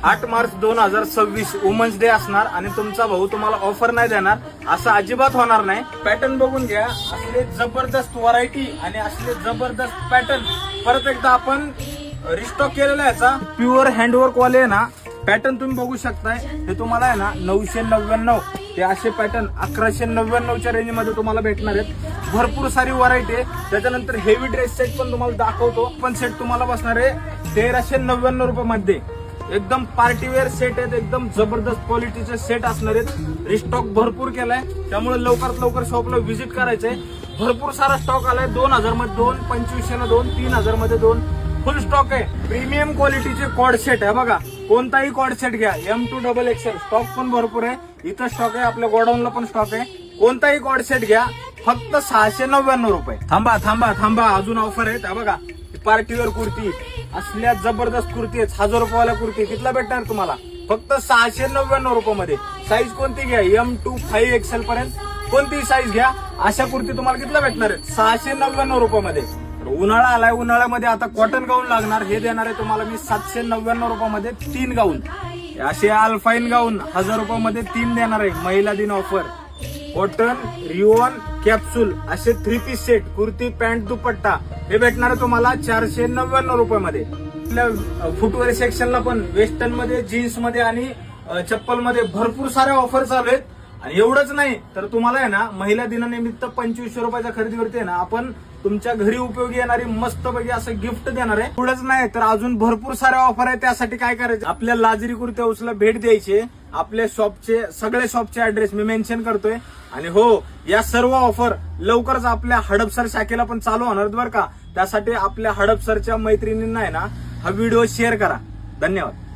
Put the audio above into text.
8 March 2026 women's day असणार आणि तुमचा भाऊ तुम्हाला ऑफर नाही देणार असं अजिबात होणार नाही. पॅटर्न बघून घ्या, असले जबरदस्त व्हरायटी आणि असले जबरदस्त पॅटर्न परत एकदा आपण रिस्टॉक केलेला आहे. याचा प्युअर हँडवर्क वाले आहे ना पॅटर्न तुम्ही बघू शकताय. हे तुम्हाला आहे ना 999 ते असे पॅटर्न 1199च्या रेंज मध्ये तुम्हाला भेटणार आहेत. भरपूर सारी व्हरायटी आहे. त्याच्यानंतर हेवी ड्रेस सेट पण तुम्हाला दाखवतो. पण सेट तुम्हाला बसणार आहे 1399 रुपयामध्ये. एकदम पार्टीवेअर सेट आहेत, एकदम जबरदस्त क्वालिटीचे सेट असणार आहेत. रिस्टॉक भरपूर केलाय, त्यामुळे लवकरात लवकर शॉपला व्हिजिट करायचंय. भरपूर सारा स्टॉक आलाय. 2000 मध्ये 2, 2500 ला 2, 3000 मध्ये 2 फुल स्टॉक आहे. प्रीमियम क्वालिटीचे कॉर्ड सेट आहे बघा. कोणताही कॉर्ड सेट घ्या, M2XXL स्टॉक पण भरपूर आहे. इथं स्टॉक आहे, आपल्या गोडाऊनला पण स्टॉक आहे. कोणताही कॉर्ड सेट घ्या, फक्त 699 रुपये. थांबा थांबा थांबा, अजून ऑफर आहेत. बघा पार्टीवेअर कुर्ती, असल्या जबरदस्त कुर्ती आहेत. 1000 रुपयाला कुर्ती कितीला भेटणार तुम्हाला? फक्त 699 रुपयामध्ये. साईज कोणती घ्या, M2 पर्यंत कोणतीही साईज घ्या, अशा कुर्ती तुम्हाला कितीला भेटणार आहेत? 699 रुपयामध्ये. उन्हाळा आलाय, उन्हाळ्यामध्ये आता कॉटन गाऊन लागणार. हे देणार आहे तुम्हाला मी 799 रुपयामध्ये 3 गाऊन. असे अल्फाईन गाऊन 1000 रुपयामध्ये 3 देणार आहे. महिला दिन ऑफर. कॉटन, रिओन, कॅप्सूल असे 3 पीस सेट, कुर्ती, पॅन्ट, दुपट्टा हे भेटणार आहे तुम्हाला 499 रुपयामध्ये. आपल्या फुटवेअर सेक्शनला पण वेस्टर्न मध्ये, जीन्स मध्ये आणि चप्पल मध्ये भरपूर साऱ्या ऑफर चालू आहेत. आणि एवढंच नाही तर तुम्हाला आहे ना महिला दिनानिमित्त 2500 रुपयाच्या खरेदीवरती आहे ना आपण तुमच्या घरी उपयोगी येणारी मस्तपैकी असं गिफ्ट देणार आहे. एवढंच नाही तर अजून भरपूर साऱ्या ऑफर आहे. त्यासाठी काय करायचं, आपल्या लाजरी कुर्ती हाऊसला भेट द्यायची. आपल्या शॉपचे सगळे शॉपचे ऍड्रेस मी मेन्शन करतोय. आणि हो, या सर्व ऑफर लवकरच आपल्या हडपसर शाखेला पण चालू होणार बरं का. त्यासाठी आपल्या हडपसरच्या मैत्रिणींना आहे ना हा व्हिडिओ शेअर करा. धन्यवाद.